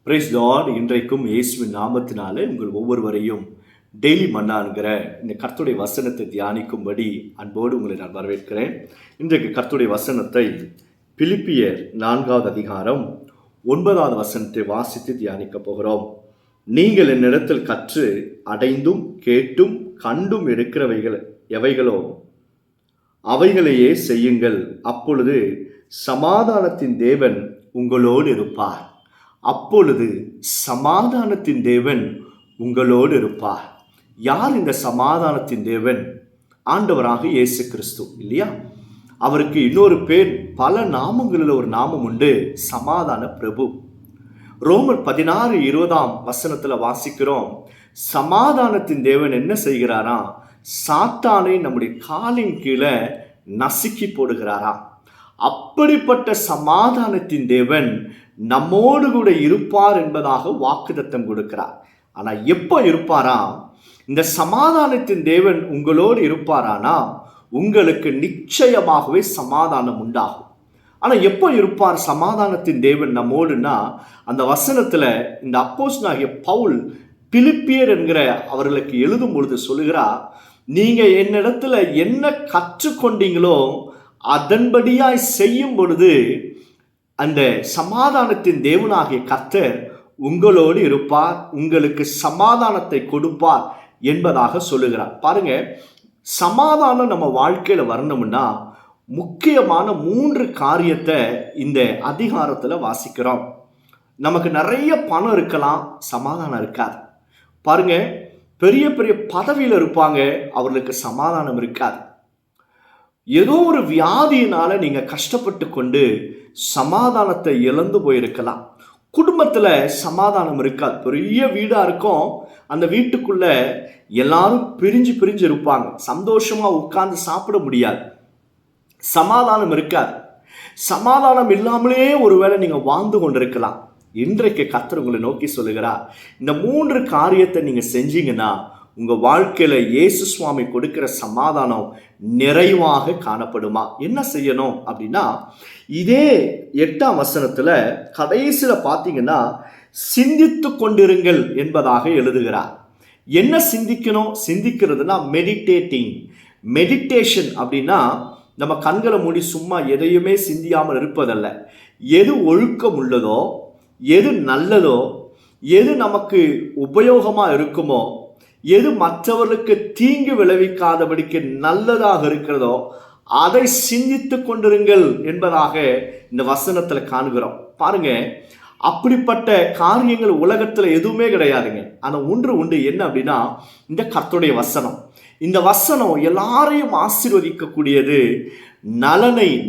Price Lord. இன்றைக்கும் இயேசுவின் நாமத்தினாலே உங்கள் ஒவ்வொருவரையும் டெய்லி மன்னாங்கிற இந்த கர்த்தருடைய வசனத்தை தியானிக்கும்படி அன்போடு உங்களை நான் வரவேற்கிறேன். இன்றைக்கு கர்த்தருடைய வசனத்தை பிலிப்பியர் 4வது அதிகாரம் 9வது வசனத்தை வாசித்து தியானிக்க போகிறோம். நீங்கள் என்னிடத்தில் கற்று அடைந்தும் கேட்டும் கண்டும் இருக்கிறவைகள் எவைகளோ அவைகளையே செய்யுங்கள், அப்பொழுது சமாதானத்தின் தேவன் உங்களோடு இருப்பார். அப்பொழுது சமாதானத்தின் தேவன் உங்களோடு இருப்பார். யார் இந்த சமாதானத்தின் தேவன்? ஆண்டவராக இயேசு கிறிஸ்து இல்லையா? அவருக்கு இன்னொரு பேர், பல நாமங்களில் ஒரு நாமம் உண்டு, சமாதான பிரபு. ரோமர் 16:20 வாசிக்கிறோம், சமாதானத்தின் தேவன் என்ன செய்கிறாரா? சாத்தானை நம்முடைய காலின் கீழே நசுக்கி போடுகிறாரா? அப்படிப்பட்ட சமாதானத்தின் தேவன் நம்மோடு கூட இருப்பார் என்பதாக வாக்குத்தத்தம் கொடுக்கிறார். ஆனால் எப்போ இருப்பாரா? இந்த சமாதானத்தின் தேவன் உங்களோடு இருப்பாரானா உங்களுக்கு நிச்சயமாகவே சமாதானம் உண்டாகும். ஆனால் எப்போ இருப்பார் சமாதானத்தின் தேவன் நம்மோடுனா, அந்த வசனத்தில் இந்த அப்போஸ்தலனாகிய பவுல் பிலிப்பியர் என்கிற அவர்களுக்கு எழுதும் பொழுது சொல்லுகிறார், நீங்கள் என்னிடத்துல என்ன கற்றுக்கொண்டீங்களோ அதன்படியாய் செய்யும் பொழுது அந்த சமாதானத்தின் தேவனாகிய கர்த்தர் உங்களோடு இருப்பார், உங்களுக்கு சமாதானத்தை கொடுப்பார் என்பதாக சொல்லுகிறார். பாருங்க, சமாதானம் நம்ம வாழ்க்கையில வரணும்னா முக்கியமான 3 காரியத்தை இந்த அதிகாரத்தில் வாசிக்கிறோம். நமக்கு நிறைய பணம் இருக்கலாம், சமாதானம் இருக்காது. பாருங்க, பெரிய பெரிய பதவியில் இருப்பாங்க, அவர்களுக்கு சமாதானம் இருக்காது. ஏதோ ஒரு வியாதியினால நீங்க கஷ்டப்பட்டு கொண்டு சமாதானத்தை இழந்து போயிருக்கலாம். குடும்பத்தில் சமாதானம் இருக்காது. பெரிய வீடாக இருக்கும், அந்த வீட்டுக்குள்ள எல்லாரும் பிரிஞ்சு பிரிஞ்சு இருப்பாங்க, சந்தோஷமா உட்கார்ந்து சாப்பிட முடியாது, சமாதானம் இருக்காது. சமாதானம் இல்லாமலே ஒருவேளை நீங்க வாழ்ந்து கொண்டிருக்கலாம். இன்றைக்கு கர்த்தர் உங்களை நோக்கி சொல்லுகிறார், இந்த 3 காரியத்தை நீங்க செஞ்சீங்கன்னா உங்க வாழ்க்கையில இயேசு சுவாமி கொடுக்கிற சமாதானம் நிறைவாக காணப்படுமா? என்ன செய்யணும் அப்படின்னா, இதே 8ஆம் வசனத்துல கடைசியில பார்த்தீங்கன்னா, சிந்தித்து கொண்டிருங்கள் என்பதாக எழுதுகிறார். என்ன சிந்திக்கணும்? சிந்திக்கிறதுனா மெடிடேஷன் அப்படின்னா நம்ம கண்களை மூடி சும்மா எதையுமே சிந்தியாமல் இருப்பதல்ல. எது ஒழுக்கம் உள்ளதோ, எது நல்லதோ, எது நமக்கு உபயோகமா இருக்குமோ, எது மற்றவர்களுக்கு தீங்கு விளைவிக்காதபடிக்கு நல்லதாக இருக்கிறதோ அதை சிந்தித்து கொண்டிருங்கள் என்பதாக இந்த வசனத்துல காணுகிறோம். பாருங்க, அப்படிப்பட்ட காரியங்கள் உலகத்துல எதுவுமே கிடையாதுங்க. ஆனா ஒன்று உண்டு, என்ன அப்படின்னா இந்த கர்த்தருடைய வசனம். இந்த வசனம் எல்லாரையும் ஆசீர்வதிக்கக்கூடியது,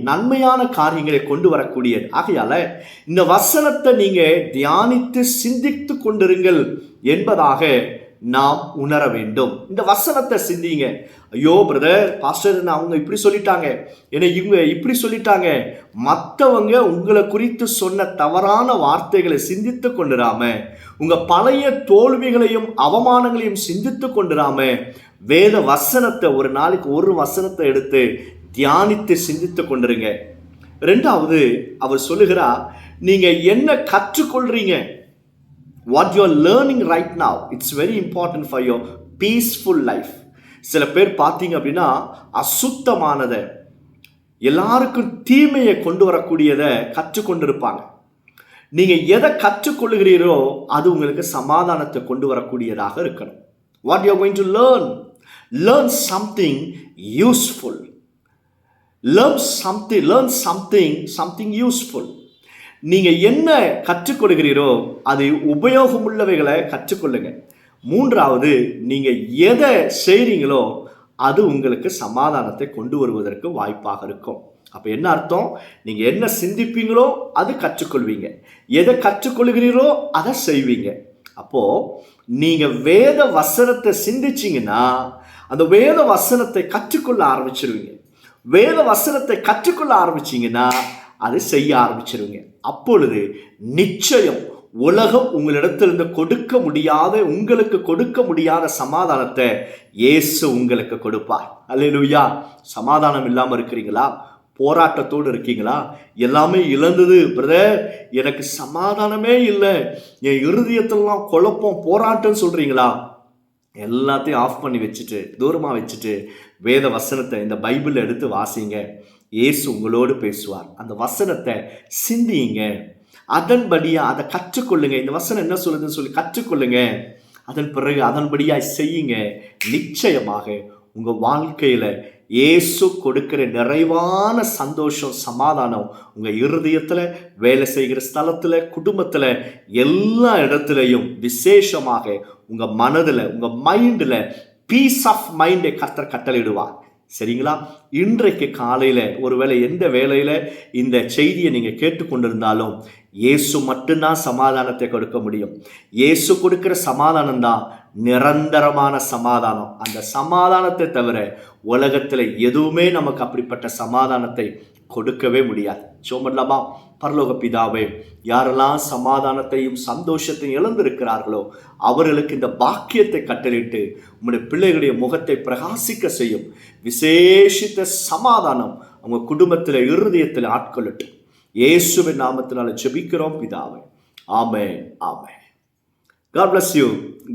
நன்மையான காரியங்களை கொண்டு வரக்கூடியது. ஆகையால இந்த வசனத்தை நீங்க தியானித்து சிந்தித்து கொண்டிருங்கள் என்பதாக நாம் உணர வேண்டும். இந்த வசனத்தை சிந்திங்க. ஐயோ பிரதர், பாஸ்டர் அவங்க இப்படி சொல்லிட்டாங்க, என்னை இவங்க இப்படி சொல்லிட்டாங்க, மற்றவங்க உங்களை குறித்து சொன்ன தவறான வார்த்தைகளை சிந்தித்து கொண்டிராம, உங்க பழைய தோல்விகளையும் அவமானங்களையும் சிந்தித்து கொண்டிராம, வேத வசனத்தை ஒரு நாளைக்கு ஒரு வசனத்தை எடுத்து தியானித்து சிந்தித்து கொண்டிருங்க. 2வது அவர் சொல்லுகிறார், நீங்க என்ன கற்றுக்கொள்றீங்க? What you are learning right now, it's very important for your peaceful life. சில பேர் பார்த்தீங்க அப்படின்னா அசுத்தமானதை, எல்லாருக்கும் தீமையை கொண்டு வரக்கூடியதை கற்றுக்கொண்டிருப்பாங்க. நீங்க எதை கற்றுக்கொள்கிறீரோ அது உங்களுக்கு சமாதானத்தை கொண்டு வரக்கூடியதாக இருக்கணும். What you are going to learn something useful. Learn something useful. நீங்க என்ன கற்றுக்கொள்கிறீரோ அது உபயோகமுள்ளவைகளை கற்றுக்கொள்ளுங்க. 3வது, நீங்க எதை செய்றீங்களோ அது உங்களுக்கு சமாதானத்தை கொண்டு வருவதற்கு வாய்ப்பாக இருக்கும். அப்ப என்ன அர்த்தம்? நீங்க என்ன சிந்திப்பீங்களோ அது கற்றுக்கொள்வீங்க, எதை கற்றுக்கொள்கிறீரோ அதை செய்வீங்க. அப்போ நீங்க வேத வசனத்தை சிந்திச்சீங்கன்னா அந்த வேத வசனத்தை கற்றுக்கொள்ள ஆரம்பிச்சிருவீங்க. வேத வசனத்தை கற்றுக்கொள்ள ஆரம்பிச்சீங்கன்னா அதை செய்ய ஆரம்பிச்சிருவீங்க. அப்பொழுது நிச்சயம் உலகம் உங்களிடத்திலிருந்து உங்களுக்கு கொடுக்க முடியாத சமாதானத்தை இயேசு உங்களுக்கு கொடுப்பார். அல்லேலூயா. சமாதானம் இல்லாமல் இருக்கிறீங்களா? போராட்டத்தோடு இருக்கீங்களா? எல்லாமே இழந்தது பிரதர், எனக்கு சமாதானமே இல்லை, என் இருதயத்திலலாம் குழப்பம் போராட்டம் சொல்றீங்களா? எல்லாத்தையும் ஆஃப் பண்ணி வச்சுட்டு, தூரமாக வச்சுட்டு, வேத வசனத்தை, இந்த பைபிளை எடுத்து வாசிங்க. இயேசு உங்களோடு பேசுவார். அந்த வசனத்தை சிந்தியுங்க, அதன்படியா அதை கற்றுக்கொள்ளுங்க. இந்த வசனம் என்ன சொல்லுதுன்னு சொல்லி கற்றுக்கொள்ளுங்க. அதன் பிறகு அதன்படியாய் செய்யுங்க. நிச்சயமாக உங்க வாழ்க்கையில இயேசு கொடுக்கிற நிறைவான சந்தோஷம், சமாதானம் உங்க இருதயத்துல, வேலை செய்கிற ஸ்தலத்துல, குடும்பத்துல, எல்லா இடத்துலையும் விசேஷமாக உங்க மனதுல, உங்க மைண்ட்ல பீஸ் ஆஃப் மைண்டை கர்த்தர் கட்டளையிடுவார். சரிங்களா? இன்றைக்கு காலையில ஒருவேளை எந்த வேலையில இந்த செய்தியை நீங்க கேட்டுக்கொண்டிருந்தாலும், இயேசு மட்டும்தான் சமாதானத்தை கொடுக்க முடியும். இயேசு கொடுக்கிற சமாதானம் தான் நிரந்தரமான சமாதானம். அந்த சமாதானத்தை தவிர உலகத்துல எதுவுமே நமக்கு அப்படிப்பட்ட சமாதானத்தை கொடுக்கவே முடியாது. சோமல்லாமா? பரலோக பிதாவே, யாரெல்லாம் சமாதானத்தையும் சந்தோஷத்தையும் இழந்திருக்கிறார்களோ அவர்களுக்கு இந்த பாக்கியத்தை கட்டளிட்டு உங்களுடைய பிள்ளைகளுடைய முகத்தை பிரகாசிக்க செய்யும் விசேஷித்த சமாதானம் அவங்க குடும்பத்தில், இருதயத்தில் ஆட்கொள்ளட்டும். இயேசுவின் நாமத்தினால ஜெபிக்கிறோம் பிதாவே. ஆமென், ஆமென். God bless you.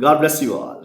God bless you all.